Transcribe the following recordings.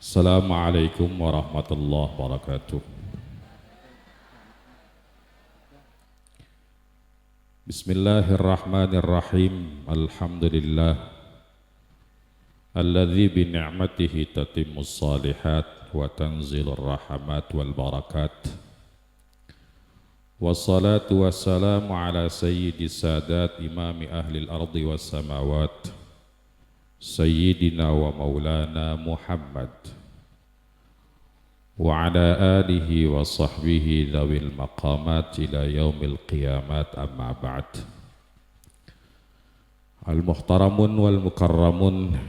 Assalamualaikum warahmatullahi wabarakatuh. Bismillahirrahmanirrahim. Alhamdulillah alladzi bi ni'matihi tatimmus shalihat wa tanzilur rahmat wal barakat. Wassalatu wassalamu ala sayyidis sadat imami ahli al-ardi was samawat Sayyidina wa maulana Muhammad wa ala alihi wa sahbihi dhawil maqamat ila yaumil qiyamat amma ba'd. Al-muhtaramun wal mukarramun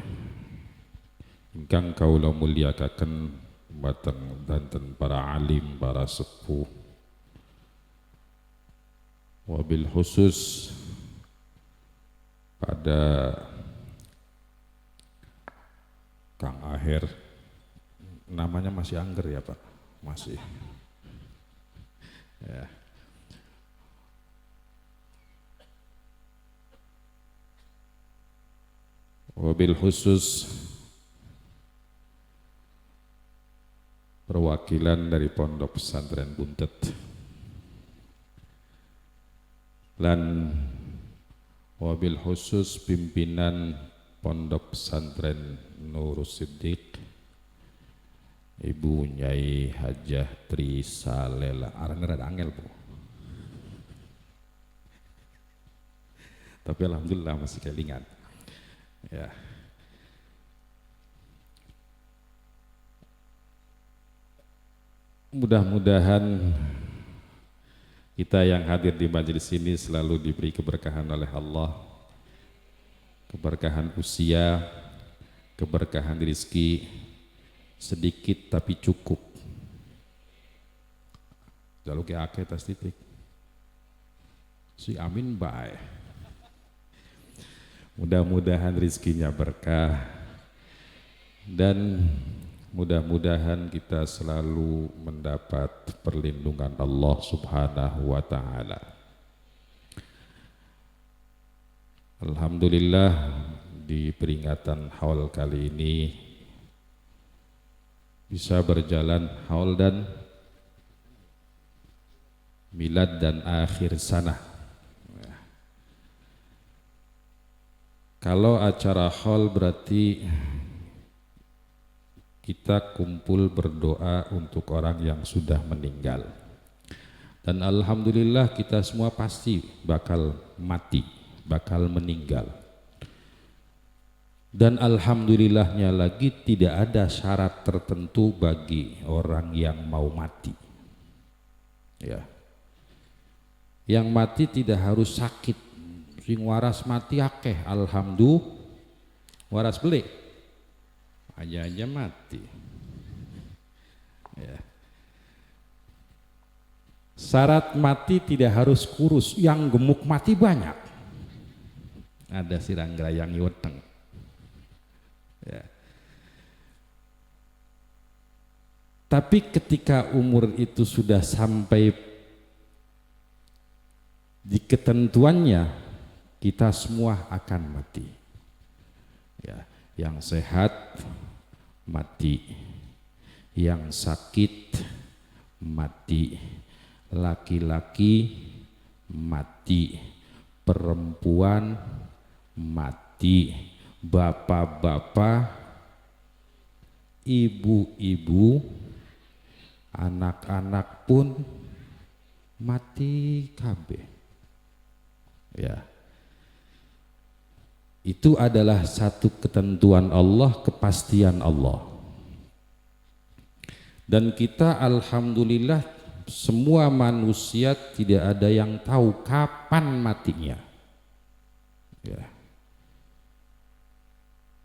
ingkang kaula mulyakaken dumateng danten para alim, para sepuh, wabil khusus pada Kang Aher, namanya masih angger ya Pak? Masih. Ya. Wabil khusus perwakilan dari Pondok Pesantren Buntet dan wabil khusus pimpinan Pondok Pesantren Nurus Siddiq, Ibu Nyai Hajah Tri Salela. Arane rada angel Bu, tapi alhamdulillah masih kelingan ya. Mudah-mudahan kita yang hadir di majelis ini selalu diberi keberkahan oleh Allah, keberkahan usia, keberkahan rezeki, sedikit tapi cukup. Jaluk ke akeh tas titik. Si amin bae. Mudah-mudahan rezekinya berkah dan mudah-mudahan kita selalu mendapat perlindungan Allah Subhanahu wa taala. Alhamdulillah di peringatan haul kali ini bisa berjalan haul dan milad dan akhir sana. Kalau acara haul berarti kita kumpul berdoa untuk orang yang sudah meninggal. Dan alhamdulillah kita semua pasti bakal mati, bakal meninggal. Dan alhamdulillahnya lagi tidak ada syarat tertentu bagi orang yang mau mati. Ya. Yang mati tidak harus sakit. Sing waras mati akeh, alhamdulillah. Waras beli aja mati. Ya. Syarat mati tidak harus kurus, yang gemuk mati banyak. Ada siranggrayang iweteng. Ya. Tapi ketika umur itu sudah sampai di ketentuannya, kita semua akan mati. Ya, yang sehat mati, yang sakit mati, laki-laki mati, perempuan mati, bapak-bapak, ibu-ibu, anak-anak pun mati kabeh. Ya. Itu adalah satu ketentuan Allah, kepastian Allah. Dan kita alhamdulillah semua manusia tidak ada yang tahu kapan matinya. Ya.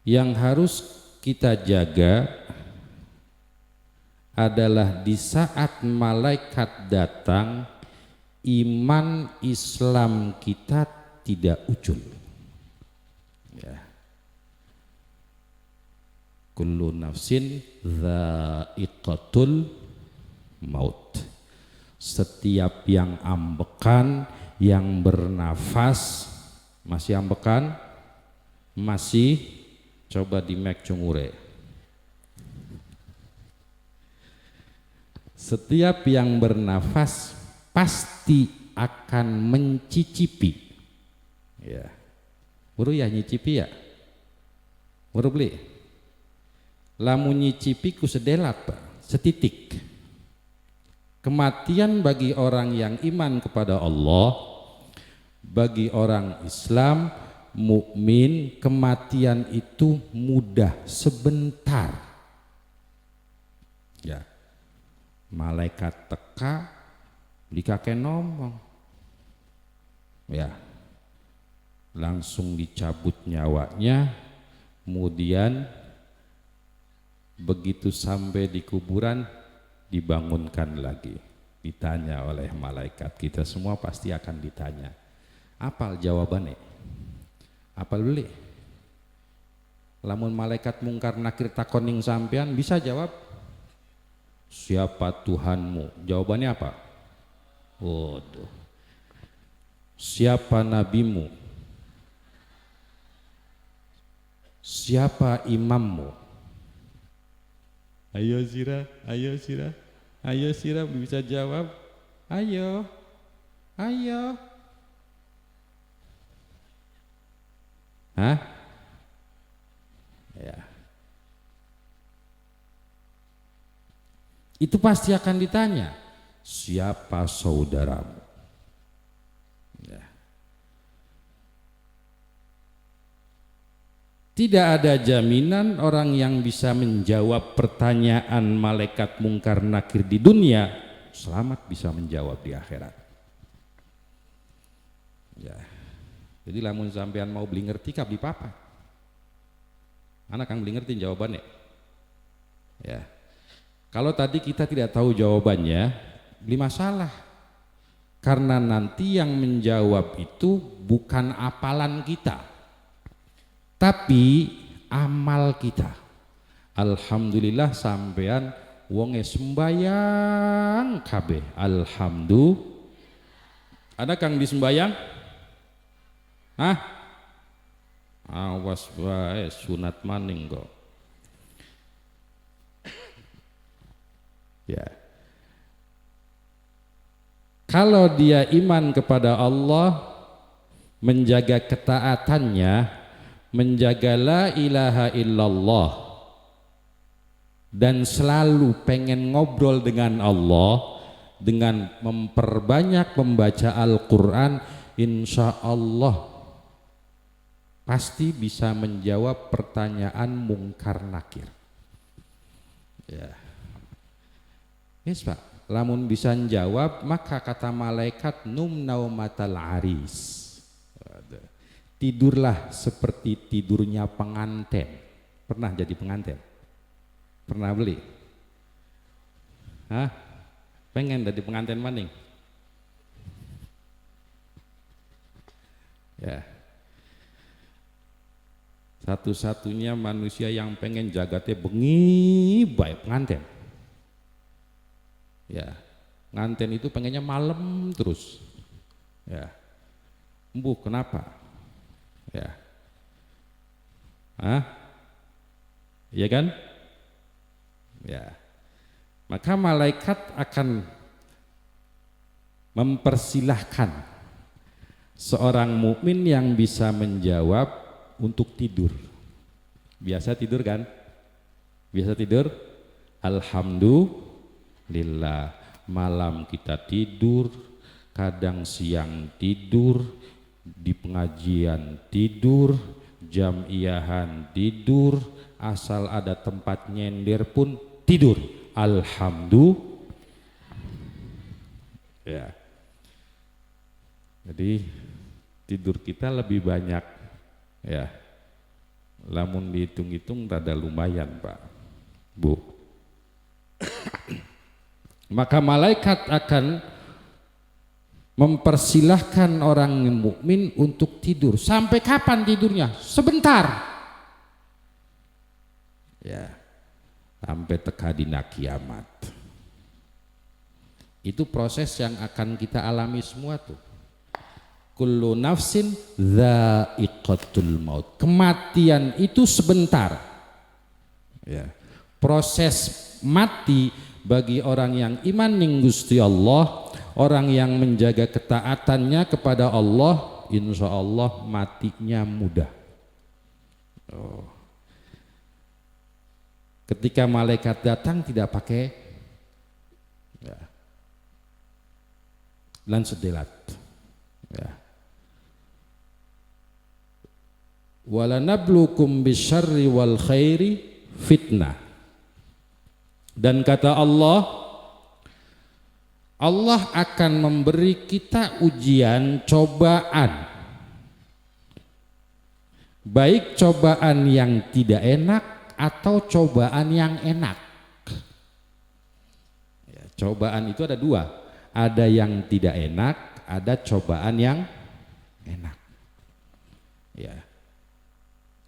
Yang harus kita jaga adalah di saat malaikat datang, iman Islam kita tidak ucul. Ya. Kullu nafsin dha'iqatul maut. Setiap yang ambekan, yang bernafas, masih ambekan, masih coba di mek cungure. Setiap yang bernafas pasti akan mencicipi. Ya. Buru ya nyicipi ya. Buru beli. Lamun nyicipi ku sedelap, setitik. Kematian bagi orang yang iman kepada Allah, bagi orang Islam, mukmin, kematian itu mudah, sebentar. Ya. Malaikat teka dikake ngomong. Ya. Langsung dicabut nyawanya, kemudian begitu sampai di kuburan dibangunkan lagi, ditanya oleh malaikat. Kita semua pasti akan ditanya. Apal jawabannya? Apal beli? Lamun malaikat mungkar nakir takoning sampean bisa jawab, siapa Tuhanmu? Jawabannya apa? Waduh. Siapa nabimu? Siapa imammu? Ayo Sira, ayo Sira, ayo Sira bisa jawab. Ayo, ayo. Hah? Ya. Itu pasti akan ditanya, siapa saudaramu? Ya. Tidak ada jaminan orang yang bisa menjawab pertanyaan malaikat mungkar nakir di dunia selamat bisa menjawab di akhirat. Ya. Jadi lamun sampean mau beli ngerti kah beli papa? Anak kang beli ngerti jawabannya. Ya. Kalau tadi kita tidak tahu jawabannya, beli masalah. Karena nanti yang menjawab itu bukan apalan kita, tapi amal kita. Alhamdulillah sampean wonge sembayang kabeh. Alhamdulillah. Ada kang disembayang? Hah? Awas bae sunat maning kok. Ya. Kalau dia iman kepada Allah, menjaga ketaatannya, menjaga la ilaha illallah, dan selalu pengen ngobrol dengan Allah dengan memperbanyak membaca Al-Quran, insya Allah pasti bisa menjawab pertanyaan mungkar nakir. Ya. Yes Pak, lamun bisa menjawab maka kata malaikat num naumatal aris. Tidurlah seperti tidurnya pengantin. Pernah jadi pengantin? Pernah beli? Hah? Pengen jadi pengantin maning? Ya. Satu-satunya manusia yang pengen jagatnya bengi baik pengantin. Ya. Nganten itu pengennya malam terus. Ya. Embuh kenapa? Ya. Hah? Iya kan? Ya. Maka malaikat akan mempersilahkan seorang mukmin yang bisa menjawab untuk tidur. Biasa tidur kan? Biasa tidur? Alhamdulillah. Malam kita tidur, kadang siang tidur, di pengajian tidur, jam iyahan tidur, asal ada tempat nyender pun tidur. Alhamdulillah. Ya. Jadi tidur kita lebih banyak, ya. Lamun dihitung-hitung rada lumayan Pak, Bu. Maka malaikat akan mempersilahkan orang mukmin untuk tidur. Sampai kapan tidurnya? Sebentar. Ya. Sampai teka dina kiamat. Itu proses yang akan kita alami semua tuh. Kullu nafsin dha'iqatul maut. Kematian itu sebentar. Ya. Proses mati bagi orang yang iman ning Gusti Allah, orang yang menjaga ketaatannya kepada Allah, insya Allah matinya mudah. Ketika malaikat datang tidak pakai lansedelat. Walanablukum bisyarri wal khairi fitnah. Dan kata Allah, Allah akan memberi kita ujian, cobaan, baik cobaan yang tidak enak atau cobaan yang enak. Cobaan itu ada dua, ada yang tidak enak, ada cobaan yang enak.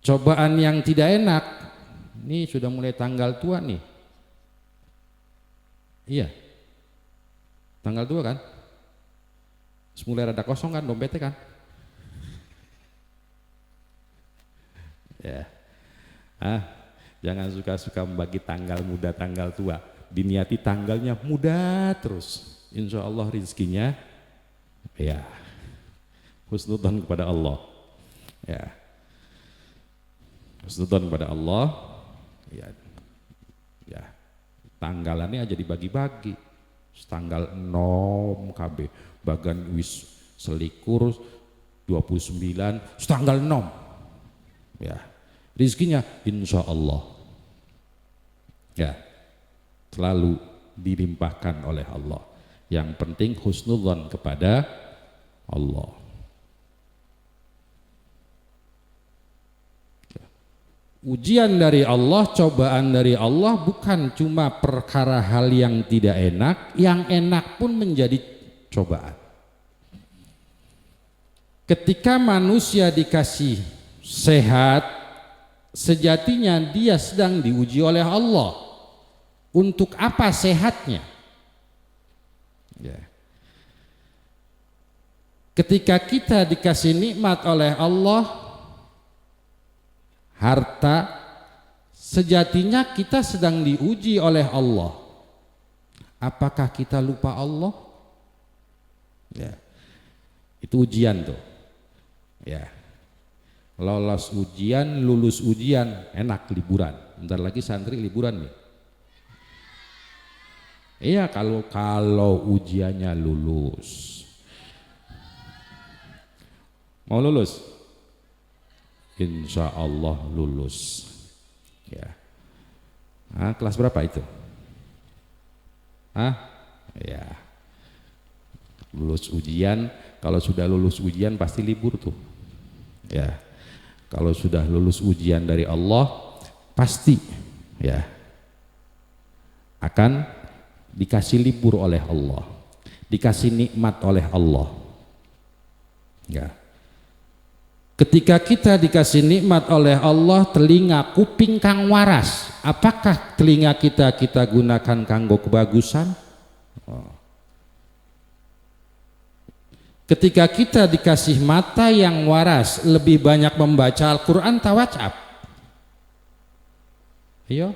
Cobaan yang tidak enak, ini sudah mulai tanggal tua nih. Iya, tanggal 2 kan, mulai rada kosong kan dompetnya kan. Jangan suka-suka membagi tanggal muda tanggal tua, diniati tanggalnya muda terus, insya Allah rizkinya husnudzon kepada Allah, husnudzon kepada Allah. Tanggalannya aja dibagi-bagi, tanggal 6 KB bagan wis selikur 29 tanggal 6 rizkinya insya Allah selalu dilimpahkan oleh Allah. Yang penting husnudzon kepada Allah. Ujian dari Allah, cobaan dari Allah bukan cuma perkara hal yang tidak enak, yang enak pun menjadi cobaan. Ketika manusia dikasih sehat, sejatinya dia sedang diuji oleh Allah. Untuk apa sehatnya? Ketika kita dikasih nikmat oleh Allah, harta, sejatinya kita sedang diuji oleh Allah. Apakah kita lupa Allah? Itu ujian tuh. Lolos ujian, lulus ujian, enak liburan. Bentar lagi santri liburan nih. Kalau ujiannya lulus. Mau lulus? Insya Allah lulus. Kelas berapa itu? Lulus ujian. Kalau sudah lulus ujian pasti libur tuh. Kalau sudah lulus ujian dari Allah pasti akan dikasih libur oleh Allah, dikasih nikmat oleh Allah. Ketika kita dikasih nikmat oleh Allah, telinga, kuping kang waras, apakah telinga kita gunakan kanggo kebagusan? Ketika kita dikasih mata yang waras, lebih banyak membaca Al-Quran atau WhatsApp? Ayo.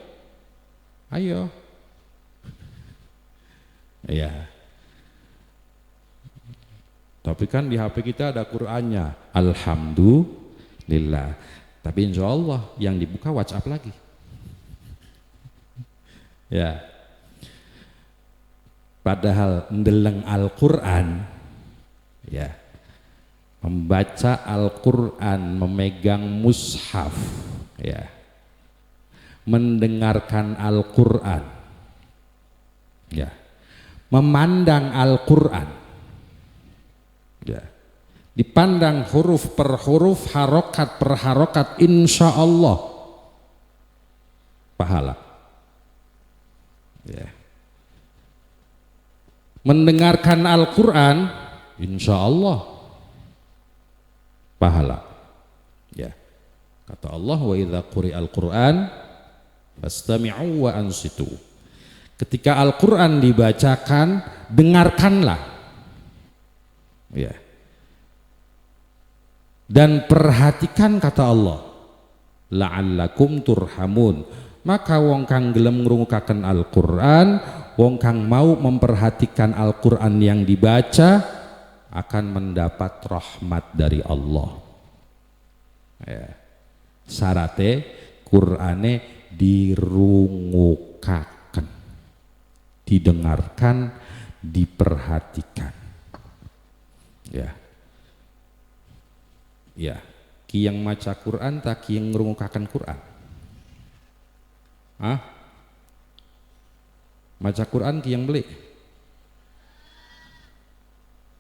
Tapi kan di HP kita ada Qur'annya, alhamdulillah. Tapi insya Allah yang dibuka WhatsApp lagi. Padahal ndeleng Al-Qur'an, membaca Al-Qur'an, memegang mushaf, mendengarkan Al-Qur'an, memandang Al-Qur'an, dipandang huruf per huruf, harokat per harokat, insya Allah pahala. Mendengarkan Al-Quran, insya Allah pahala. Kata Allah, wa idza quri'al Qur'an fastami'u wa ansitu. Ketika Al-Quran dibacakan, dengarkanlah. Dan perhatikan, kata Allah, la'allakum turhamun, maka wong kang gelem ngrungokaken Al-Qur'an wong kang mau memperhatikan Al-Qur'an yang dibaca akan mendapat rahmat dari Allah. Ya. Syaratnya Qur'ane dirungukaken, didengarkan, diperhatikan. Ya. Ya, ki yang maca Quran tak ki yang ngrungukaken Quran. Hah? Maca Quran ki yang beli?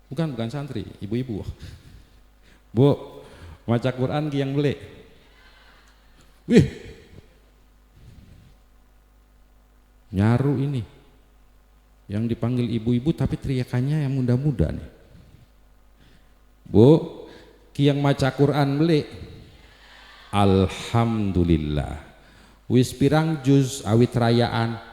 Bukan santri, ibu-ibu. Bu, maca Quran ki yang beli? Wih, nyaru ini. Yang dipanggil ibu-ibu tapi teriakannya yang muda-muda nih. Bu, ki yang maca Quran beli? Alhamdulillah. Wis pirang juz awit rayaan?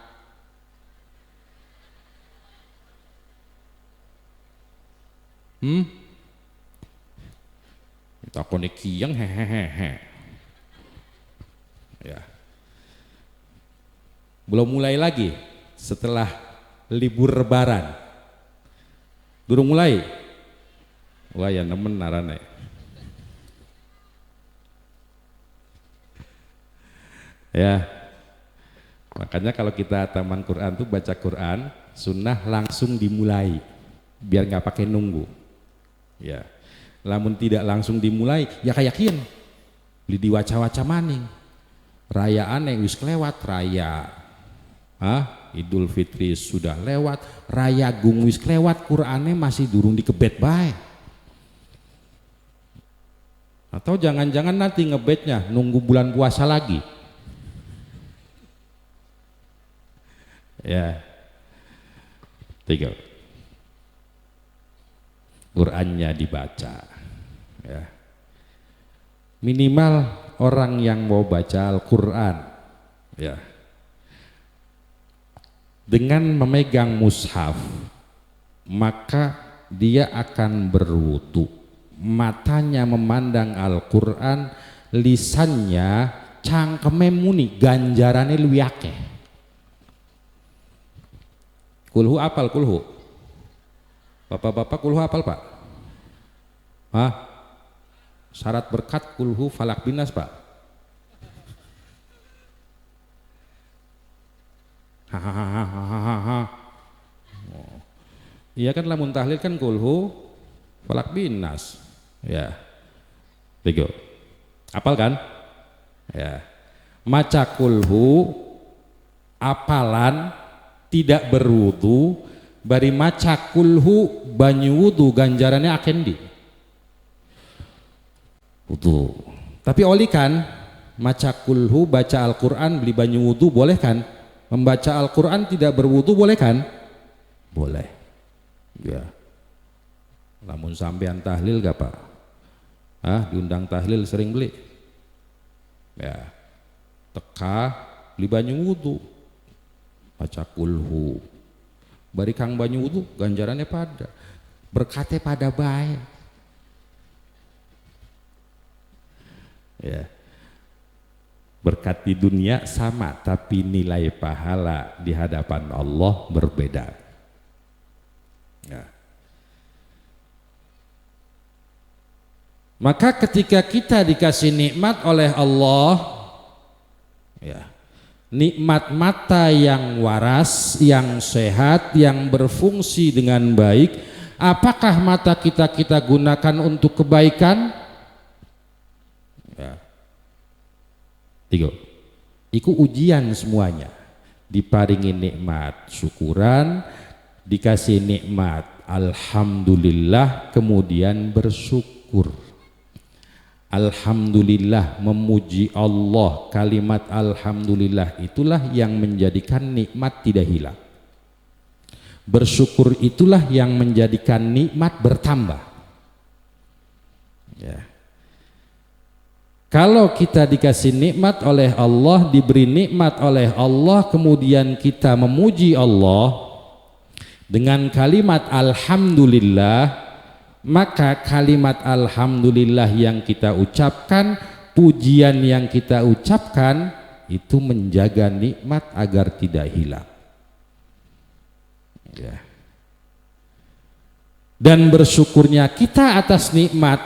Takone ki yang hehehe. Ya. Belum mulai lagi setelah libur lebaran. Durung mulai. Wah ya nemen narane. Ya, makanya kalau kita taman Quran tuh baca Quran sunnah langsung dimulai biar nggak pakai nunggu. Ya, lamun tidak langsung dimulai ya kayak kian beli diwaca-waca maning rayaan yang wis kelewat raya Idul Fitri sudah lewat, raya gung wis kelewat, Qur'annya masih durung dikebet bae. Atau jangan-jangan nanti ngebetnya nunggu bulan puasa lagi. Ya, 3. Qur'annya dibaca. Ya. Minimal orang yang mau baca Al-Quran, ya, dengan memegang mushaf, maka dia akan berwudu. Matanya memandang Al-Quran, lisannya cangkeme muni, ganjarane luwih akeh. Kulhu apal kulhu? Bapak-bapak kulhu apal Pak? Hah? Syarat berkat kulhu falak binas Pak? Hahaha. Iya kan lamun tahlil kan kulhu falak binas. Ya. 3. Apal kan? Ya. Maca kulhu apalan tidak berwudu, bari maca kulhu banyu wudu ganjarannya akendi wudu. Tapi oli kan maca kulhu baca Al-Quran beli banyu wudu boleh kan? Membaca Al-Quran tidak berwudu boleh kan? Boleh. Ya. Lamun sampean tahlil gak Pak? Diundang tahlil sering beli? Ya. Teka beli banyu wudu, baca kulhu, bari kang banyu wudu ganjarannya pada berkatnya pada baik. Ya, berkat di dunia sama tapi nilai pahala di hadapan Allah berbeda. Ya. Maka ketika kita dikasih nikmat oleh Allah, ya, nikmat mata yang waras, yang sehat, yang berfungsi dengan baik, apakah mata kita gunakan untuk kebaikan? Ya. 3. Iku ujian semuanya. Diparingi nikmat syukuran, dikasih nikmat alhamdulillah, kemudian bersyukur. Alhamdulillah, memuji Allah, kalimat alhamdulillah itulah yang menjadikan nikmat tidak hilang. Bersyukur itulah yang menjadikan nikmat bertambah. Ya. Kalau kita dikasih nikmat oleh Allah, diberi nikmat oleh Allah, kemudian kita memuji Allah dengan kalimat alhamdulillah, maka kalimat alhamdulillah yang kita ucapkan, pujian yang kita ucapkan itu menjaga nikmat agar tidak hilang. Ya. Dan bersyukurnya kita atas nikmat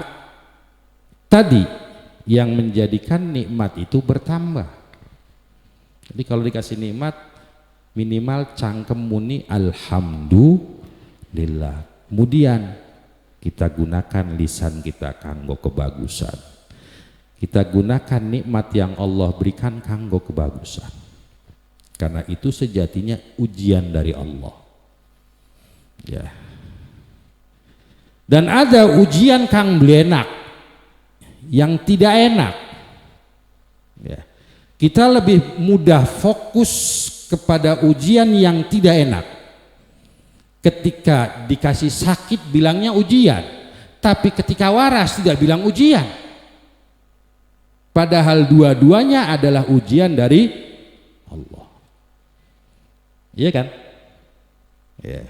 tadi yang menjadikan nikmat itu bertambah. Jadi kalau dikasih nikmat minimal cangkem muni alhamdulillah. Kemudian kita gunakan lisan kita kanggo kebagusan. Kita gunakan nikmat yang Allah berikan kanggo kebagusan. Karena itu sejatinya ujian dari Allah. Ya. Dan ada ujian kang belenak yang tidak enak. Ya. Kita lebih mudah fokus kepada ujian yang tidak enak. Ketika dikasih sakit bilangnya ujian, tapi ketika waras tidak bilang ujian. Padahal dua-duanya adalah ujian dari Allah. Iya kan? Ya.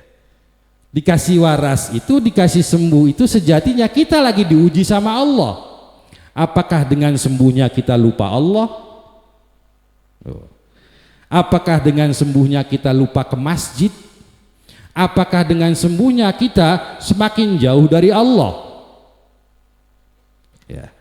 Dikasih waras itu, dikasih sembuh itu sejatinya kita lagi diuji sama Allah. Apakah dengan sembuhnya kita lupa Allah? Apakah dengan sembuhnya kita lupa ke masjid? Apakah dengan sembuhnya kita semakin jauh dari Allah? Ya.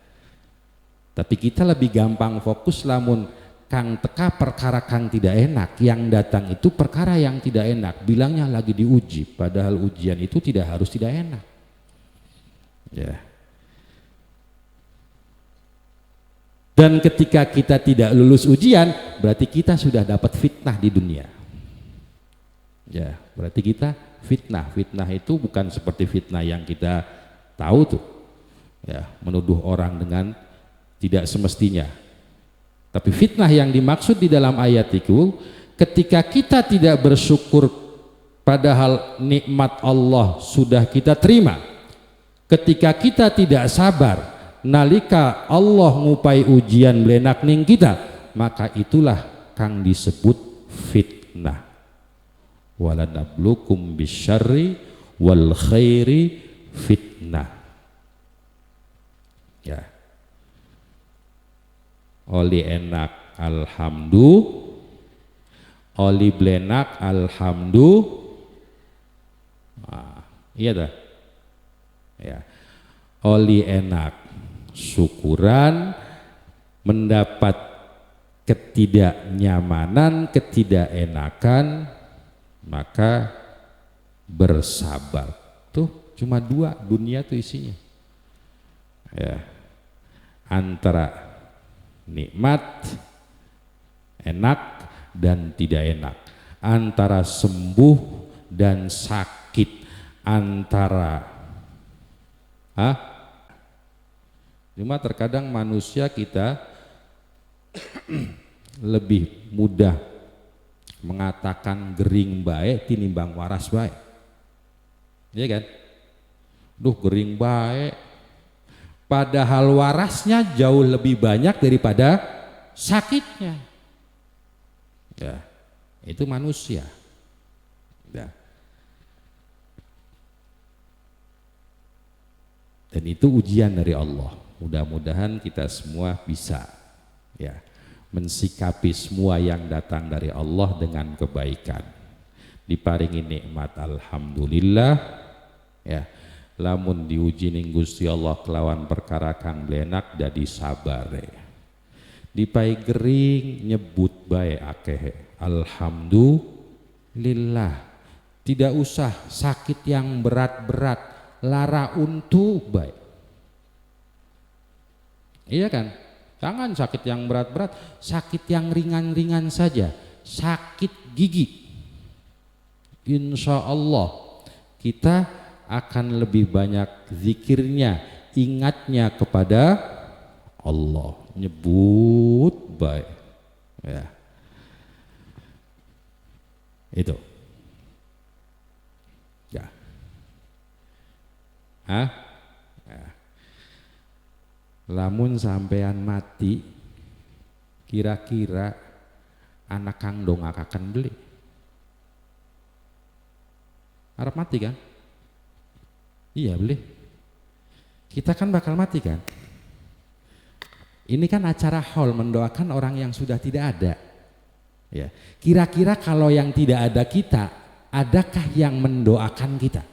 Tapi kita lebih gampang fokus lamun kang teka perkara kang tidak enak, yang datang itu perkara yang tidak enak, bilangnya lagi diuji, padahal ujian itu tidak harus tidak enak. Ya. Dan ketika kita tidak lulus ujian, berarti kita sudah dapat fitnah di dunia. Ya, berarti kita fitnah. Fitnah itu bukan seperti fitnah yang kita tahu tuh. Ya, menuduh orang dengan tidak semestinya. Tapi fitnah yang dimaksud di dalam ayat itu ketika kita tidak bersyukur padahal nikmat Allah sudah kita terima. Ketika kita tidak sabar nalika Allah ngupai ujian belenak ning kita, maka itulah kang disebut fitnah. Walanablukum bisyarri wal khairi fitnah. Ya. Oli enak alhamdulillah, oli blenak alhamdulillah. Iya dah. Ya. Oli enak syukuran, mendapat ketidaknyamanan, ketidakenakan, maka bersabar. Tuh cuma dua dunia tuh isinya. Ya. Antara nikmat, enak dan tidak enak, antara sembuh dan sakit, antara cuma terkadang manusia kita lebih mudah mengatakan gering baik tinimbang waras baik. Iya kan? Duh gering baik, padahal warasnya jauh lebih banyak daripada sakitnya. Ya, itu manusia. Ya. Dan itu ujian dari Allah. Mudah-mudahan kita semua bisa ya mensikapi semua yang datang dari Allah dengan kebaikan. Diparingi nikmat alhamdulillah ya. Lamun diuji ning Gusti Allah kelawan perkara kang blenak jadi sabare. Dipai gering nyebut bae akeh alhamdulillah. Tidak usah sakit yang berat-berat, lara untu bae. Iya kan? Jangan sakit yang berat-berat, sakit yang ringan-ringan saja, sakit gigi. Insya Allah kita akan lebih banyak zikirnya, ingatnya kepada Allah, nyebut baik. Ya. Itu. Ya. Ya. Lamun sampean mati, kira-kira anak kang dongak akan beli. Harap mati kan? Iya beli. Kita kan bakal mati kan? Ini kan acara haul mendoakan orang yang sudah tidak ada. Ya. Kira-kira kalau yang tidak ada kita, adakah yang mendoakan kita?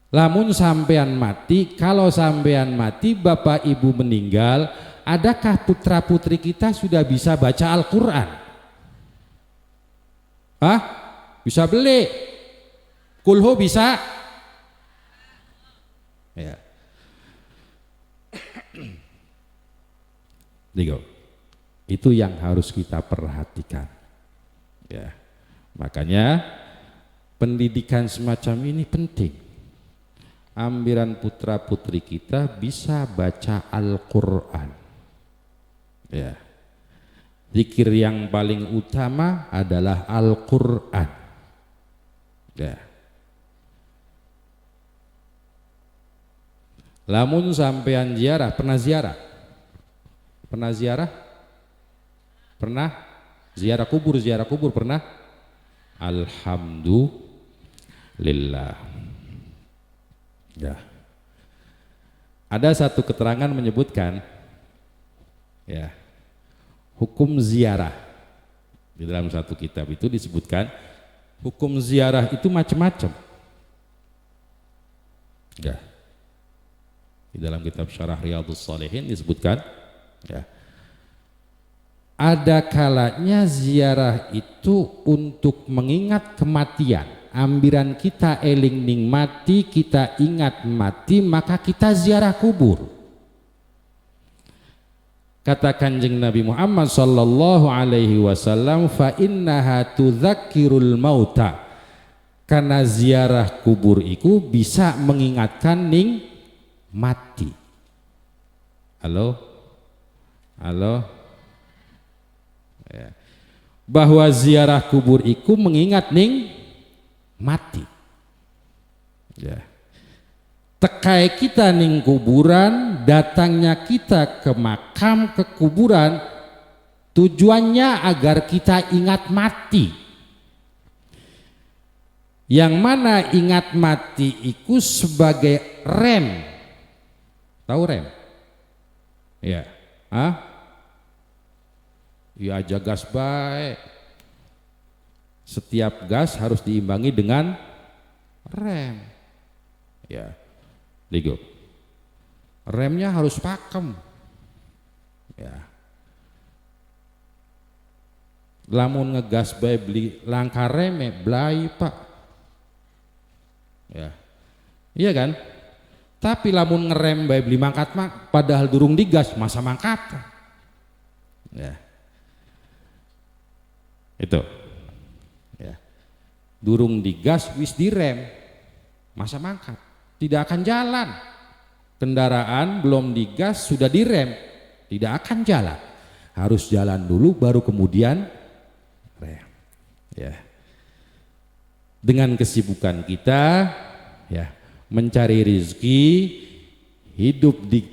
Lamun sampean mati, kalau sampean mati, bapak ibu meninggal, adakah putra putri kita sudah bisa baca Al-Quran? Hah? Bisa beli? Kulhu bisa? Ya. Digo. Itu yang harus kita perhatikan. Ya. Makanya pendidikan semacam ini penting. Ambiran putra putri kita bisa baca Al-Quran. Ya. Zikir yang paling utama adalah Al-Quran. Ya. Lamun sampean ziarah, pernah ziarah? Pernah ziarah? Pernah? Ziarah kubur pernah? Alhamdulillah. Ya. Ada satu keterangan menyebutkan ya, hukum ziarah. Di dalam satu kitab itu disebutkan hukum ziarah itu macam-macam. Ya. Di dalam kitab Syarah Riyadhus Shalihin disebutkan ya, ada kalanya ziarah itu untuk mengingat kematian. Ambiran kita eling ning mati, kita ingat mati, maka kita ziarah kubur. Kata Kanjeng Nabi Muhammad sallallahu alaihi wasallam, fa innaha tudzakirul mauta. Karena ziarah kubur itu bisa mengingatkan ning mati. Halo? Ya. Bahwa ziarah kubur itu mengingat ning mati. Ya. Tekai kita ning kuburan, datangnya kita ke makam, ke kuburan, tujuannya agar kita ingat mati. Yang mana ingat mati itu sebagai rem. Tahu rem? Ya. Ya aja gas baik. Setiap gas harus diimbangi dengan rem. Ya. Ligo. Remnya harus pakem. Ya. Lamun ngegas baik beli langkah rem belai Pak. Ya. Iya kan? Tapi lamun ngerem baik beli mangkat mak, padahal durung digas masa mangkat. Ya. Itu. Ya. Durung digas wis direm, masa mangkat. Tidak akan jalan. Kendaraan belum digas sudah direm, tidak akan jalan. Harus jalan dulu baru kemudian rem. Ya. Dengan kesibukan kita, ya, mencari rezeki, hidup di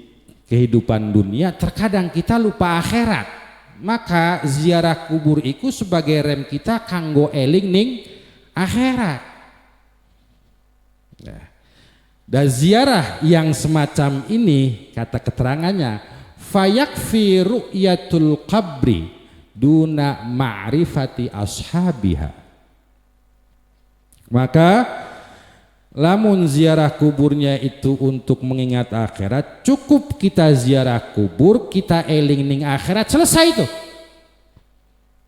kehidupan dunia, terkadang kita lupa akhirat. Maka ziarah kubur itu sebagai rem kita kanggo eling ning akhirat. Ya. Dan ziarah yang semacam ini, kata keterangannya, fayakfi ru'yatul qabri duna ma'rifati ashabiha. Maka lamun ziarah kuburnya itu untuk mengingat akhirat, cukup kita ziarah kubur, kita eling ning akhirat, selesai itu.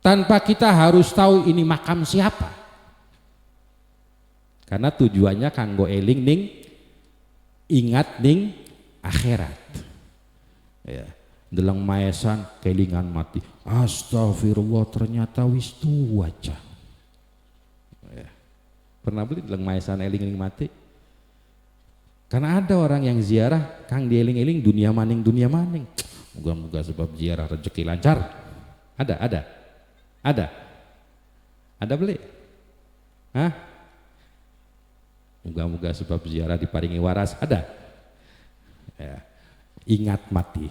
Tanpa kita harus tahu ini makam siapa. Karena tujuannya kanggo eling ning ingat ning akhirat. Ya, delang maesan kelingan mati. Astagfirullah, ternyata wis tua aja. Ya. Pernah beli delang maesan eling mati? Karena ada orang yang ziarah kang dieling-eling dunia maning. Moga-moga sebab ziarah rezeki lancar. Ada beli? Hah? Moga-moga sebab ziarah diparingi waras, ada. Ya. Ingat mati.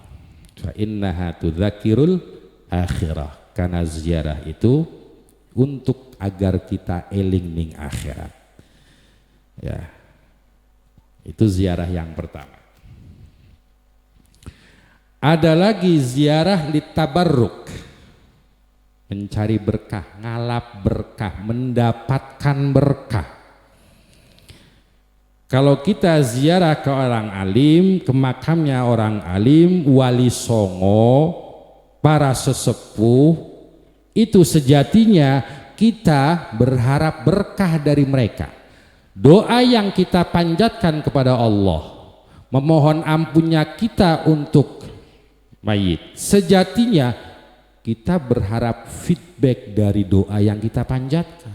Fa innaha tudzakirul akhirah. Karena ziarah itu untuk agar kita eling ning akhirat. Ya. Itu ziarah yang pertama. Ada lagi ziarah litabarruk. mencari berkah, ngalap berkah, mendapatkan berkah. Kalau kita ziarah ke orang alim, ke makamnya orang alim, wali songo, para sesepuh, itu sejatinya kita berharap berkah dari mereka. Doa yang kita panjatkan kepada Allah, memohon ampunnya kita untuk mayit, sejatinya kita berharap feedback dari doa yang kita panjatkan.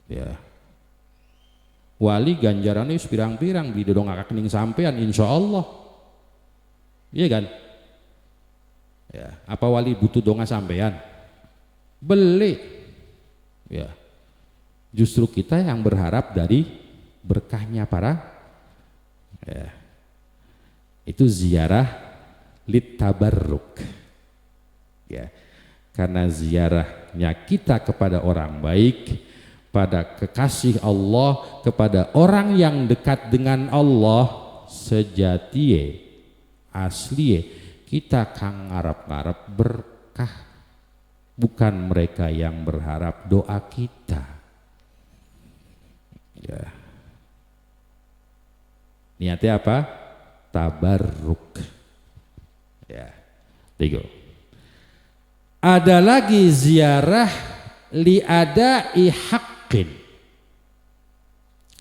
Ya. Wali ganjarannya pirang-pirang di dongakakening sampean insya Allah. Iya kan? Ya, apa wali butuh donga sampean? Beli. Ya. Justru kita yang berharap dari berkahnya para, ya. Itu ziarah litabarruk. Ya. Karena ziarahnya kita kepada orang baik, pada kekasih Allah, kepada orang yang dekat dengan Allah, sejati asli kita kang ngarep-ngarep berkah, bukan mereka yang berharap doa kita. Ya. Niatnya apa? Tabarruk. Ya. 3. Ada lagi ziarah liadai haqqin,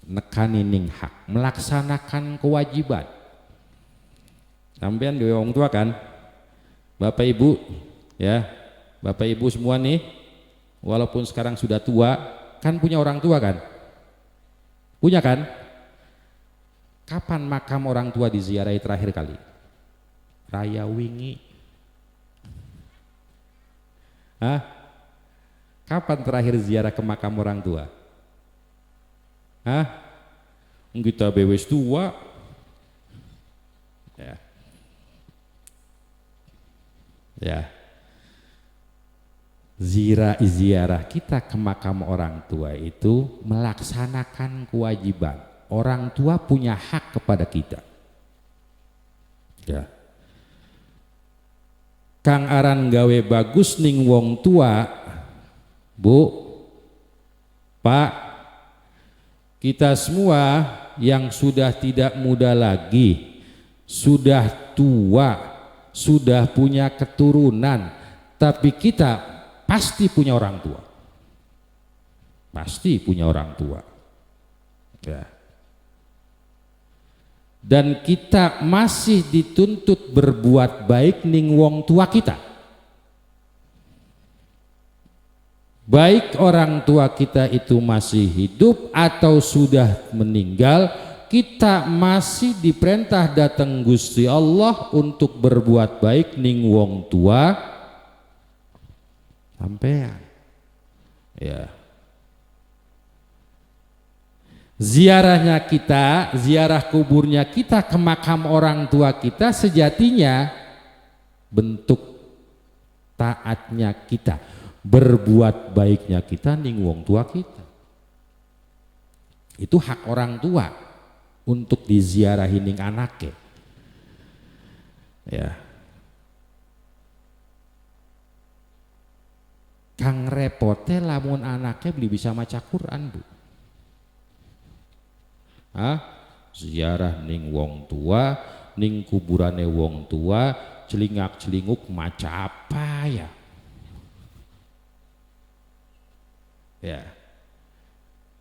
nekanining hak, melaksanakan kewajiban. Sampean dua orang tua kan, bapak ibu, ya, bapak ibu semua nih, walaupun sekarang sudah tua, kan punya orang tua kan, punya kan? Kapan makam orang tua diziarahi terakhir kali? Raya wingi. Hah? Kapan terakhir ziarah ke makam orang tua? Hah? Kita bewes tua. Ya. Ya. Ziarah kita ke makam orang tua itu melaksanakan kewajiban. Orang tua punya hak kepada kita. Ya. Kang aran gawe bagus ning wong tua, Bu, Pak, kita semua yang sudah tidak muda lagi, sudah tua, sudah punya keturunan, tapi kita pasti punya orang tua. Pasti punya orang tua. Ya. Dan kita masih dituntut berbuat baik ning wong tua kita. Baik orang tua kita itu masih hidup atau sudah meninggal, kita masih diperintah datang Gusti Allah untuk berbuat baik ning wong tua sampean. Ya. Ziarahnya kita, ziarah kuburnya kita ke makam orang tua kita sejatinya bentuk taatnya kita, berbuat baiknya kita ning wong tua kita. Itu hak orang tua untuk diziarahi ning anake. Ya. Kang repote lamun anake beli bisa maca Quran, Bu. Ziarah ning wong tua, ning kuburane wong tua, celingak-celinguk maca apa ya? Ya.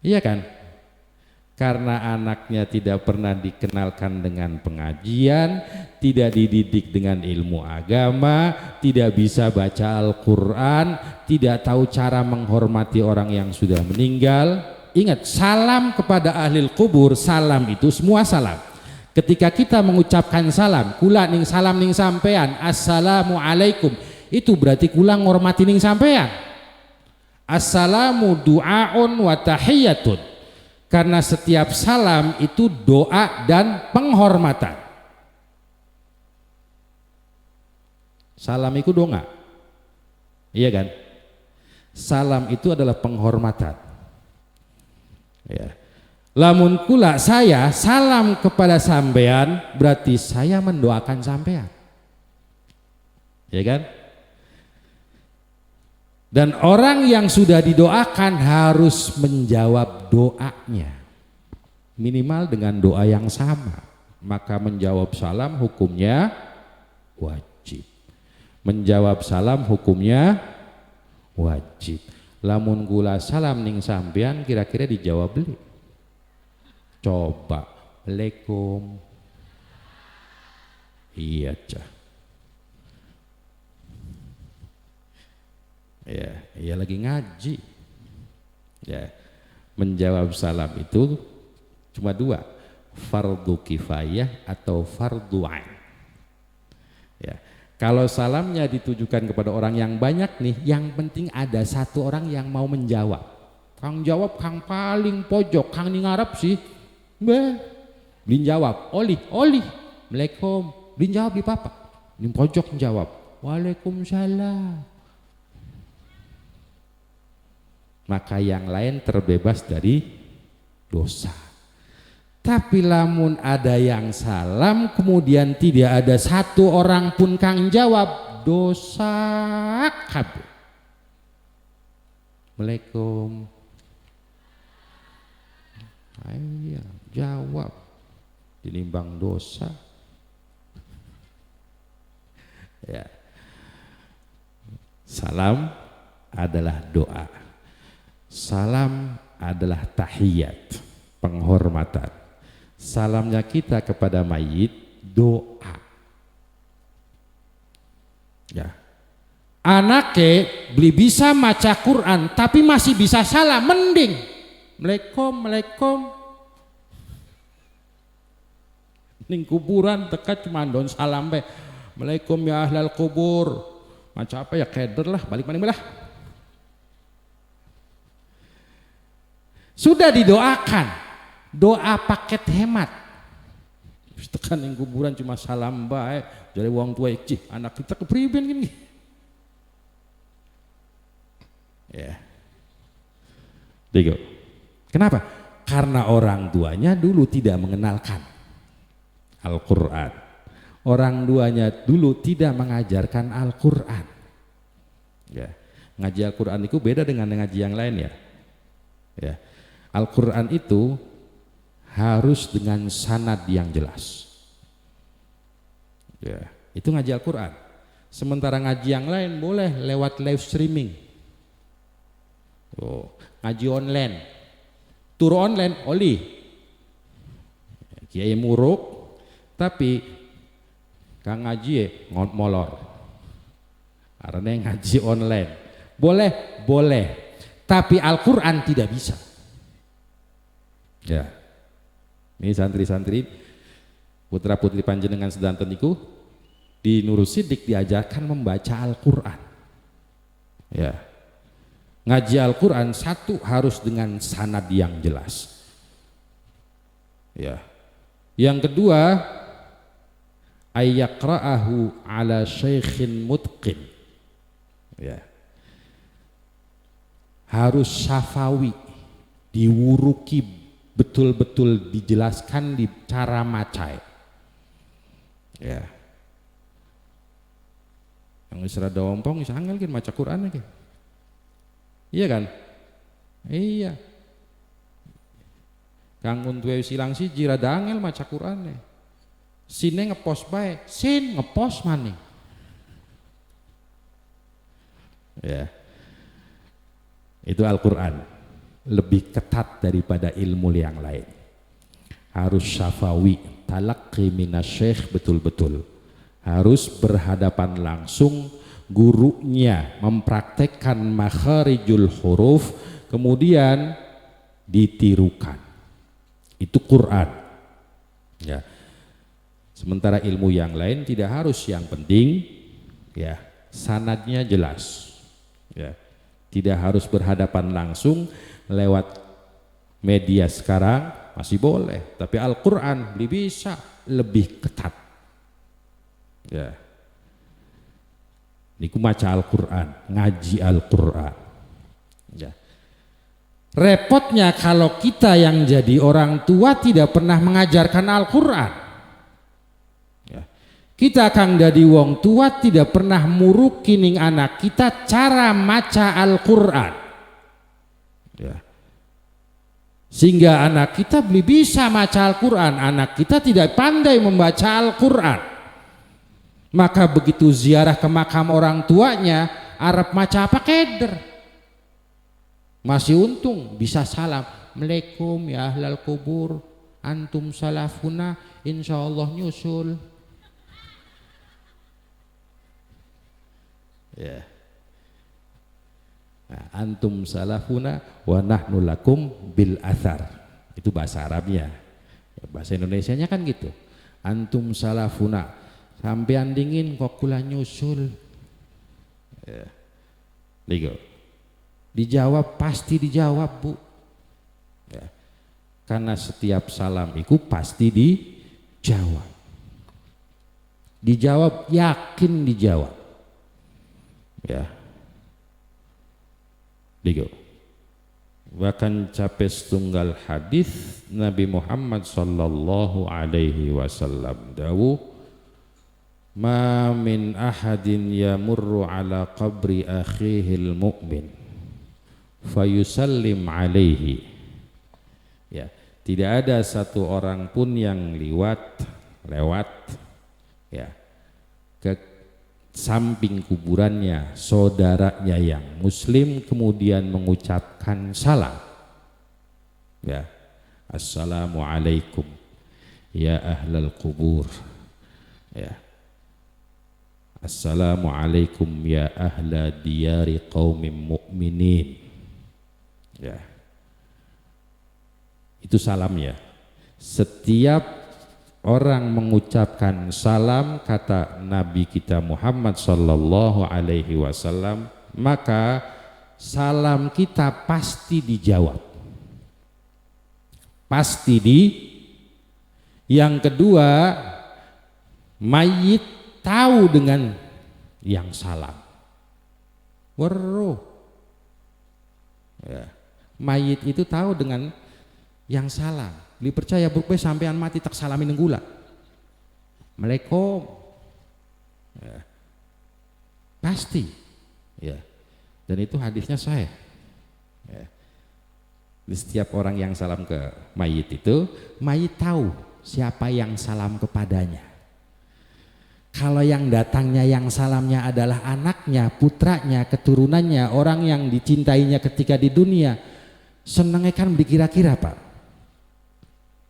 Iya kan? Karena anaknya tidak pernah dikenalkan dengan pengajian, tidak dididik dengan ilmu agama, tidak bisa baca Al-Quran, tidak tahu cara menghormati orang yang sudah meninggal. Ingat, salam kepada ahli kubur, salam itu semua salam. Ketika kita mengucapkan salam, kula ning salam ning sampean, assalamualaikum, itu berarti kula ngormati ning sampean. Assalamu du'aun wa tahiyyatun, karena setiap salam itu doa dan penghormatan. Salam itu doa, iya kan? Salam itu adalah penghormatan. Ya. Lamun kula saya salam kepada sampean, berarti saya mendoakan sampean, ya kan? Dan orang yang sudah didoakan harus menjawab doanya minimal dengan doa yang sama. Maka menjawab salam hukumnya wajib. Menjawab salam hukumnya wajib. Lamun gula salam ning sampean kira-kira dijawab beli. Coba, Assalamualaikum. Iya cah. Ya lagi ngaji. Ya, menjawab salam itu cuma dua, fardu kifayah atau fardu ain. Ya, kalau salamnya ditujukan kepada orang yang banyak nih, yang penting ada satu orang yang mau menjawab. Kang jawab, kang paling pojok, kang ning ngarep sih, blin jawab, oli, Assalamualaikum, blin jawab di papa, ning pojok jawab, Waalaikumsalam. Maka yang lain terbebas dari dosa. Tapi lamun ada yang salam kemudian tidak ada satu orang pun kang jawab, dosa kabeh. Assalamualaikum. Ayo jawab, dinimbang dosa. Ya. Salam adalah doa. Salam adalah tahiyat, penghormatan. Salamnya kita kepada mayit doa. Ya. Anake beli bisa maca Quran tapi masih bisa salam, mending Assalamualaikum. Ning kuburan teka cuma don salam be. Assalamualaikum ya ahlal kubur. Maca apa ya keder lah, balik maning belah. Sudah didoakan, doa paket hemat. Tekan yang kuburan cuma salam baik, jadi uang tua cih anak kita kepriben gini. Ya, Digo. Kenapa? Karena orang tuanya dulu tidak mengenalkan Al-Quran. Orang tuanya dulu tidak mengajarkan Al-Quran. Ya, ngaji Al-Quran itu beda dengan ngaji yang lain ya. Ya. Al-Quran itu harus dengan sanad yang jelas. Ya, itu ngaji Al-Quran. Sementara ngaji yang lain boleh lewat live streaming. Oh, ngaji online, tur online, oli. Kiai muruk, tapi kang ngaji molor. Karena ngaji online, boleh. Tapi Al-Quran tidak bisa. Ya, ini santri-santri putra putri panjenengan sedanten niku di Nurul Sidik diajarkan membaca Al-Quran. Ya, ngaji Al-Quran satu harus dengan sanad yang jelas. Ya, yang kedua ayyakra'ahu ala syaikhin mutqin. Ya, harus syafawi, diwuruki, betul-betul dijelaskan di cara macai. Ya, yang isra dompong bisa angel kan maca Quran lagi. Iya kan? Iya. Kang untuwe silang siji rada angel maca Quran. Sine ngepost bae, sin ngepost maning. Ya. Itu Al-Quran lebih ketat daripada ilmu yang lain. Harus syafawi, talaqqi minasyekh betul-betul. Harus berhadapan langsung, gurunya mempraktekkan makharijul huruf, kemudian ditirukan. Itu Quran. Ya. Sementara ilmu yang lain tidak harus, yang penting ya sanadnya jelas. Ya. Tidak harus berhadapan langsung, lewat media sekarang masih boleh, tapi Al-Quran bisa lebih ketat. Ya, niku maca Al-Quran, ngaji Al-Quran. Ya. Repotnya kalau kita yang jadi orang tua tidak pernah mengajarkan Al-Quran. Ya. Kita kang dadi wong tua tidak pernah muruki ning anak kita cara maca Al-Qur'an. Ya. Sehingga anak kita bisa maca Al-Qur'an, anak kita tidak pandai membaca Al-Qur'an. Maka begitu ziarah ke makam orang tuanya, Arab maca apa keder. Masih untung bisa salam, Assalamualaikum ya ahlal kubur, antum salafuna, insyaallah nyusul. Ya. Nah, antum salafuna wa nahnu lakum bil athar. Itu bahasa Arabnya. Ya, bahasa Indonesianya kan gitu. Antum salafuna, sampean dingin kok kula nyusul. Ya. Ligo. Dijawab, pasti dijawab, Bu. Ya. Karena setiap salam itu pasti dijawab. Dijawab, yakin dijawab. Ya, digo. Bahkan capek setunggal hadis Nabi Muhammad sallallahu alaihi wasallam dawuh, ma min ahadin yamurru ala qabri akhihil mu'min fayusallim alaihi. Ya, tidak ada satu orang pun yang lewat ya ke samping kuburannya saudaranya yang muslim kemudian mengucapkan salam, ya, assalamualaikum ya ahlal kubur, ya, assalamualaikum ya ahla diyari qaumin mu'minin, ya, itu salamnya. Setiap orang mengucapkan salam, kata Nabi kita Muhammad sallallahu alaihi wasallam, maka salam kita pasti dijawab. Pasti Yang kedua, mayit tahu dengan yang salam. Weruh. Ya. Mayit itu tahu dengan yang salam. Dipercaya berpe sampean mati tak salamin nenggula. Assalamualaikum. Ya. Pasti. Ya. Dan itu hadisnya sahih. Ya. Di setiap orang yang salam ke mayit itu, mayit tahu siapa yang salam kepadanya. Kalau yang datangnya yang salamnya adalah anaknya, putranya, keturunannya, orang yang dicintainya ketika di dunia, senangnya kan dikira-kira, Pak.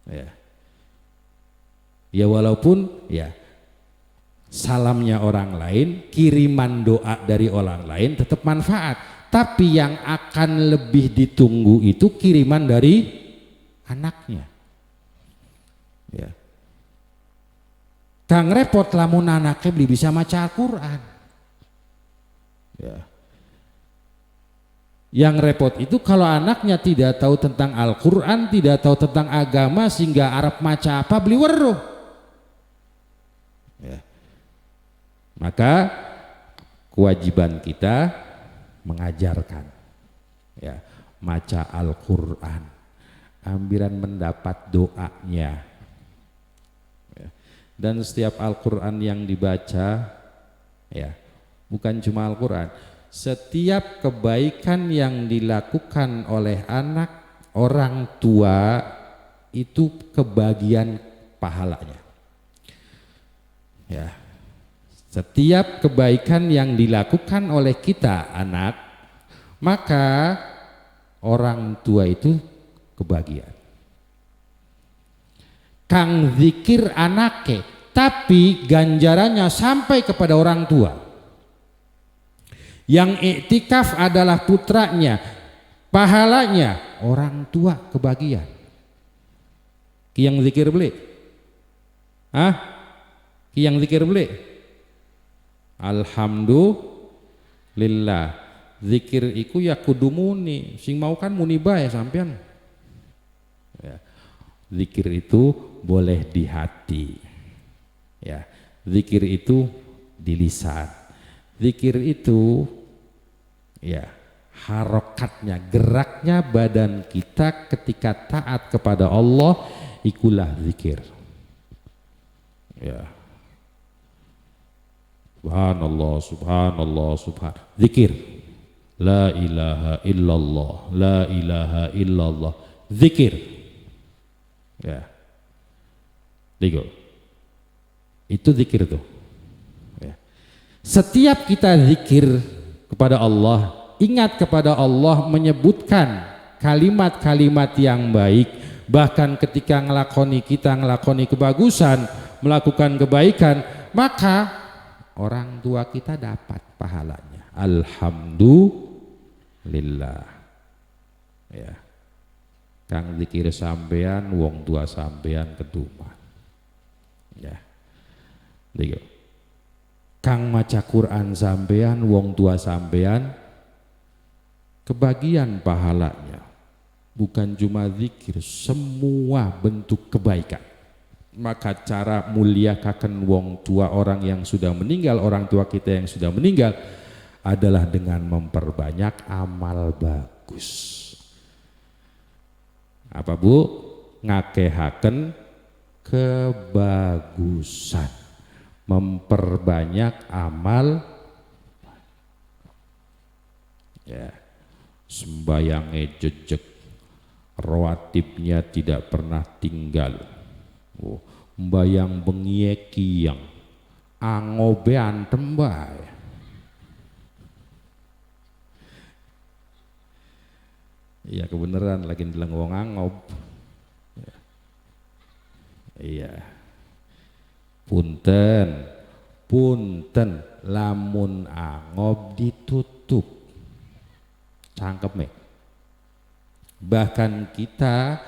Ya. Ya walaupun ya salamnya orang lain, kiriman doa dari orang lain tetap manfaat, tapi yang akan lebih ditunggu itu kiriman dari anaknya. Ya. Kang repot lamun anaknya beli bisa maca Al-Qur'an. Ya. Yang repot itu kalau anaknya tidak tahu tentang Al-Qur'an, tidak tahu tentang agama, sehingga Arab maca apa beli weruh. Ya. Maka kewajiban kita mengajarkan, ya, maca Al-Qur'an, ambilan mendapat doanya. Ya. Dan setiap Al-Qur'an yang dibaca, ya, bukan cuma Al-Qur'an, setiap kebaikan yang dilakukan oleh anak orang tua itu kebagian pahalanya. Ya. Setiap kebaikan yang dilakukan oleh kita anak, maka orang tua itu kebagian. Kang zikir anake, tapi ganjarannya sampai kepada orang tua. Yang iktikaf adalah putranya, pahalanya orang tua kebagian. Yang zikir beli, yang zikir beli, alhamdulillah. Zikir iku ya kudu muni, sing mau kan muni bae sampean. Ya. Zikir itu boleh di hati, ya. Zikir itu di lisan. Zikir itu, ya, harokatnya, geraknya badan kita ketika taat kepada Allah, ikulah zikir. Ya. Subhanallah, subhanallah, zikir. La ilaha illallah, la ilaha illallah, zikir. Ya. Tiga. Itu zikir tuh. Ya. Setiap kita zikir kepada Allah, ingat kepada Allah, menyebutkan kalimat-kalimat yang baik, bahkan ketika kita ngelakoni kebagusan, melakukan kebaikan, maka orang tua kita dapat pahalanya. Alhamdulillah. Ya. Kang zikir sampean, wong tua sampean keduman. Ya. Tiga. Kang maca Quran sampean, wong tua sampean kebagian pahalanya. Bukan cuma zikir, semua bentuk kebaikan. Maka cara muliakan wong tua, orang yang sudah meninggal, orang tua kita yang sudah meninggal, adalah dengan memperbanyak amal bagus. Apa Bu? Ngakehaken kebagusan, memperbanyak amal. Ya, sembayangnya jejeg, rawatibnya tidak pernah tinggal. Mbayang bengie kiyang, angobe antem bae. Iya kebenaran lagi bilang wong angob. Iya. Punten, punten, lamun angob ditutup. Cangkep nih. Bahkan kita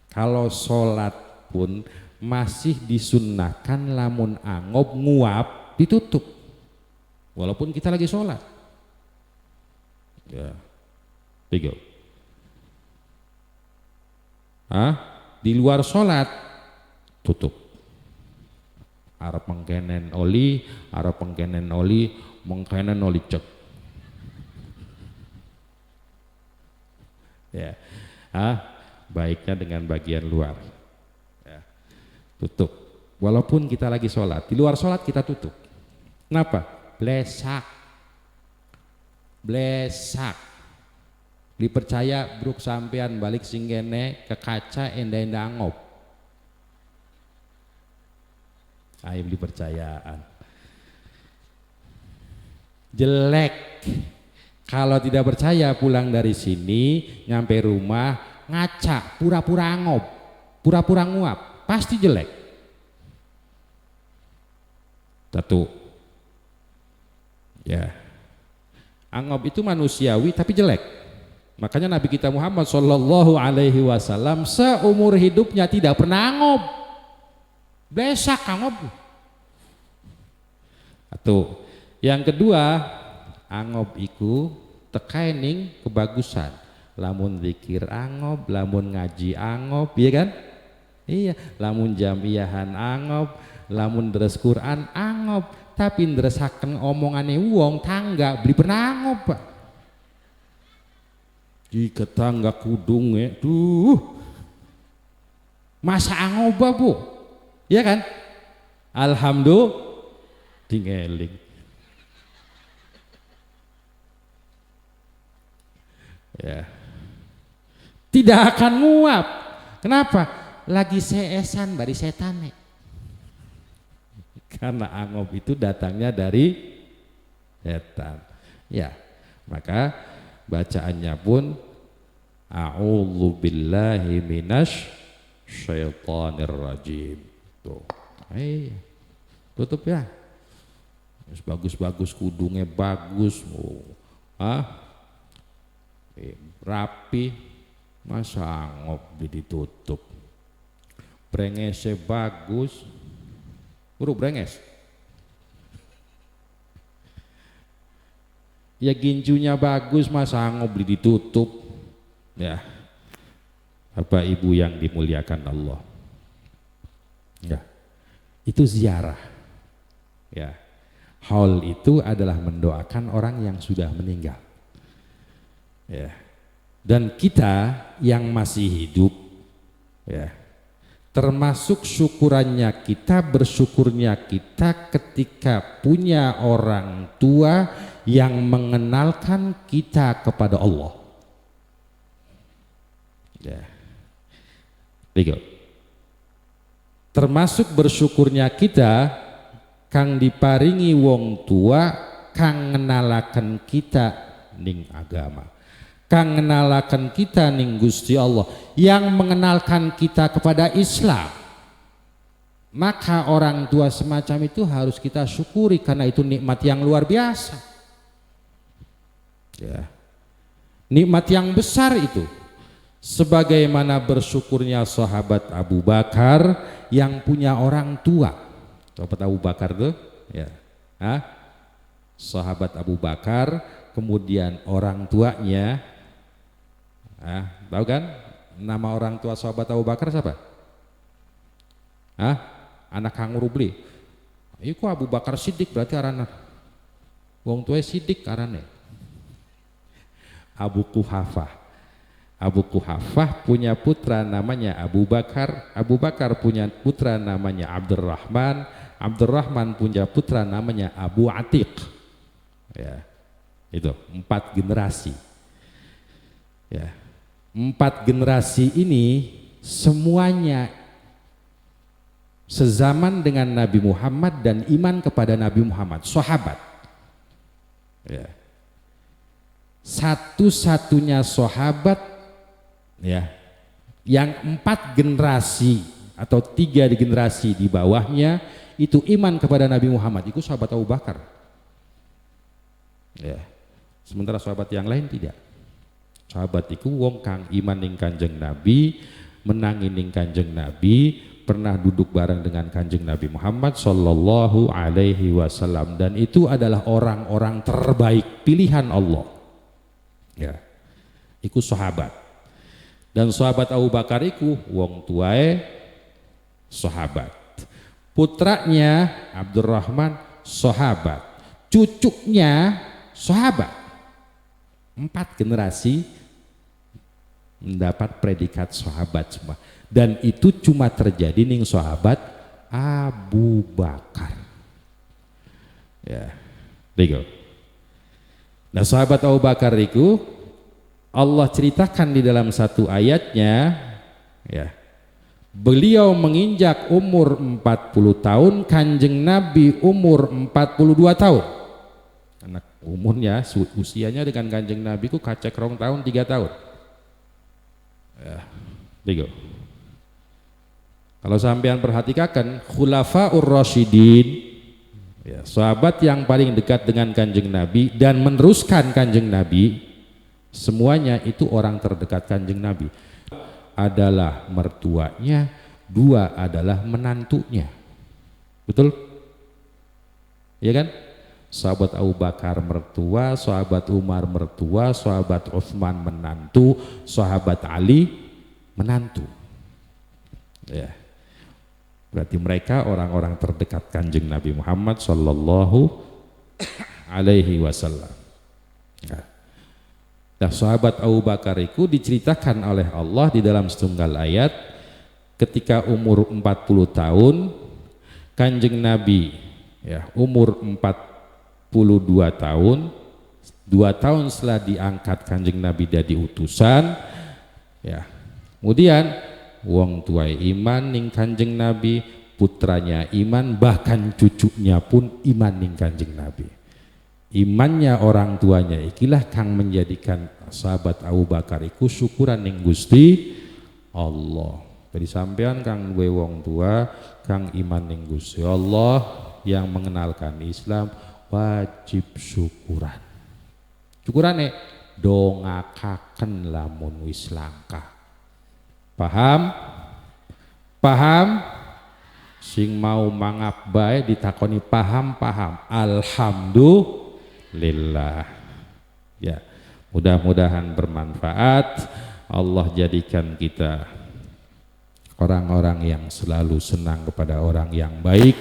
kalau sholat pun masih disunnahkan lamun angob nguap ditutup, walaupun kita lagi sholat. Ya, tiga. Di luar sholat tutup. Arab mengkenen oli, mengkenen oli cek. Ya, baiknya dengan bagian luar. Ya, tutup. Walaupun kita lagi sholat, di luar sholat kita tutup. Kenapa? Blesak. Dipercaya bruk sampean balik singgene ke kaca enda-enda angop. Ayo dipercayaan. Jelek. Kalau tidak percaya pulang dari sini nyampe rumah ngaca pura-pura angop, pura-pura nguap, pasti jelek. Satu. Ya. Angop itu manusiawi tapi jelek. Makanya Nabi kita Muhammad Shallallahu Alaihi Wasallam seumur hidupnya tidak pernah angop. Besak angop. Satu. Yang kedua, angop iku tekaining kebagusan. Lamun zikir angop, lamun ngaji angop, iya kan? Iya, lamun jamiahan angop, lamun deres Quran angop, tapi nderesaken omongane wong tangga beli pernah angop, Pak. Jika tangga kudungnya, masa angop Bu? Iya kan? Alhamdulillah tingeling. Ya. Tidak akan nguap. Kenapa? Lagi seesan bari setane. Karena angop itu datangnya dari setan. Ya, maka bacaannya pun a'udzu billahi minasy syaithanir rajim. Tuh. Tutup ya. Bagus-bagus kudungnya bagus. Rapi, masa angop ditutup. Brengesnya bagus, buruk brenges. Ya ginjunya bagus, masa angop ditutup. Ya, Bapak Ibu yang dimuliakan Allah. Ya, itu ziarah. Ya, haul itu adalah mendoakan orang yang sudah meninggal. Ya. Dan kita yang masih hidup, ya, Termasuk syukurannya kita, bersyukurnya kita ketika punya orang tua yang mengenalkan kita kepada Allah. Ya. Tiga. Termasuk bersyukurnya kita kang diparingi wong tua kang ngenalaken kita ning agama, kang ngenalaken kita ning Gusti Allah, yang mengenalkan kita kepada Islam. Maka orang tua semacam itu harus kita syukuri karena itu nikmat yang luar biasa. Ya. Nikmat yang besar itu. Sebagaimana bersyukurnya sahabat Abu Bakar yang punya orang tua. Sahabat Abu Bakar tuh, ya. Sahabat Abu Bakar, kemudian orang tuanya, tahu kan? Nama orang tua sahabat Abu Bakar siapa? Anak Kang Rubli. Iku Abu Bakar Siddiq berarti arana. Wong tuanya Siddiq arane. Abu Kuhafah. Abu Kuhafah punya putra namanya Abu Bakar. Abu Bakar punya putra namanya Abdurrahman. Abdurrahman punya putra namanya Abu Atiq. Ya, itu 4 generasi. Ya, 4 generasi ini semuanya sezaman dengan Nabi Muhammad dan iman kepada Nabi Muhammad, sahabat. Ya. Satu-satunya sahabat, ya, yang 4 generasi atau 3 generasi di bawahnya itu iman kepada Nabi Muhammad, itu sahabat Abu Bakar. Ya. Sementara sahabat yang lain tidak. Sahabat itu wong kang iman ning Kanjeng Nabi, menangi ning Kanjeng Nabi, pernah duduk bareng dengan Kanjeng Nabi Muhammad sallallahu alaihi wasallam, dan itu adalah orang-orang terbaik pilihan Allah. Ya. Iku sahabat. Dan sahabat Abu Bakar iku wong tuae sahabat. Putranya Abdurrahman sahabat. Cucunya sahabat. 4 generasi mendapat predikat sahabat semua, dan itu cuma terjadi ning sahabat Abu Bakar. Ya, begitu. Nah, sahabat Abu Bakar itu Allah ceritakan di dalam satu ayatnya, ya. Beliau menginjak umur 40 tahun, Kanjeng Nabi umur 42 tahun. Anak umurnya, usianya dengan Kanjeng Nabi ku kacek rong tahun, 3 tahun. Ya, begitu. Kalau sampean perhatikan Khulafaur Rasyidin, ya, sahabat yang paling dekat dengan Kanjeng Nabi dan meneruskan Kanjeng Nabi, semuanya itu orang terdekat Kanjeng Nabi. Adalah mertuanya, 2 adalah menantunya. Betul? Ya kan? Sahabat Abu Bakar mertua, sahabat Umar mertua, sahabat Utsman menantu, sahabat Ali menantu. Ya. Berarti mereka orang-orang terdekat Kanjeng Nabi Muhammad sallallahu alaihi wasallam. Ya. Nah, sahabat Abu Bakar itu diceritakan oleh Allah di dalam setunggal ayat, ketika umur 40 tahun Kanjeng Nabi, ya, umur 42 tahun, 2 tahun setelah diangkat Kanjeng Nabi jadi utusan, ya. Kemudian wong tuai iman ning Kanjeng Nabi, putranya iman, bahkan cucunya pun iman ning Kanjeng Nabi. Imannya orang tuanya ikilah kang menjadikan sahabat Abu Bakar iku syukuran ning Gusti Allah. Jadi sampean kang duwe wong tua kang iman ning Gusti Allah, yang mengenalkan Islam, wajib syukuran. Syukurane dongakaken lamun wis langkah. Paham? Paham? Sing mau mangap bae ditakoni paham? Alhamdulillah. Ya, mudah-mudahan bermanfaat. Allah jadikan kita orang-orang yang selalu senang kepada orang yang baik,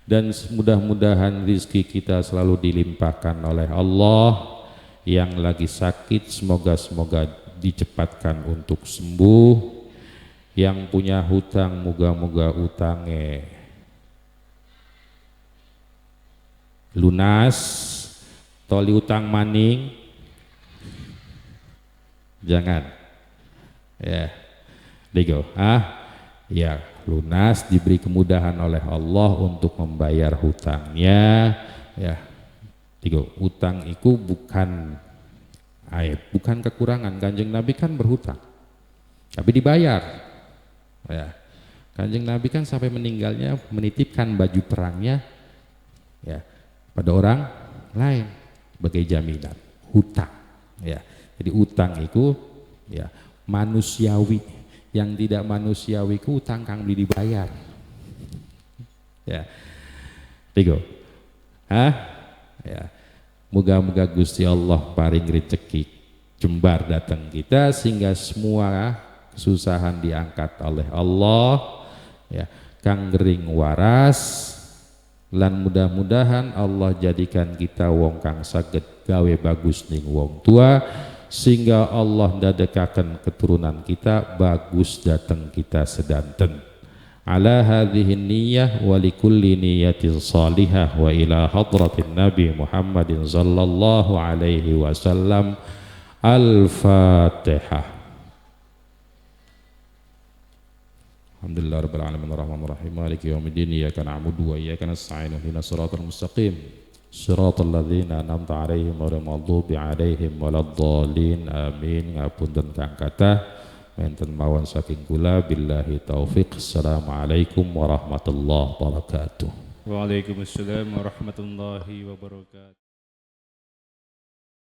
dan mudah-mudahan rizki kita selalu dilimpahkan oleh Allah. Yang lagi sakit semoga dicepatkan untuk sembuh, Yang punya hutang muga-muga utange lunas, toli utang maning jangan ya digo ya lunas, diberi kemudahan oleh Allah untuk membayar hutangnya ya digo. Utang itu bukan aib, bukan kekurangan. Kanjeng Nabi kan berhutang tapi dibayar ya. Kanjeng Nabi kan sampai meninggalnya menitipkan baju perangnya ya pada orang lain sebagai jaminan hutang ya. Jadi utang itu ya manusiawi, yang tidak manusiawi itu utang kang beli dibayar ya tigo ya. Moga-moga Gusti Allah paring rezeki jembar datang kita sehingga semua kesusahan diangkat oleh Allah ya, kang gering waras. Lan mudah-mudahan Allah jadikan kita wong kang saged gawe bagus ning wong tua, sehingga Allah ndadekaken keturunan kita bagus dateng kita sedanten. Ala hadhihi niyyah wa likulli niyyatin salihah wa ila hadratin Nabi Muhammadin sallallahu alaihi wasallam. Al-Fatihah. Alhamdulillah rabbil alamin arrahmanir rahim maliki yaumiddin iyyaka na'budu wa iyyaka nasta'in ihdinas siratal mustaqim siratal ladzina an'amta 'alaihim ghairil maghdubi 'alaihim waladdallin amin. Ngapunten kang kathah menten mawon saking kula billahi taufik. Assalamualaikum warahmatullahi wabarakatuh. Waalaikumsalam warahmatullahi wabarakatuh.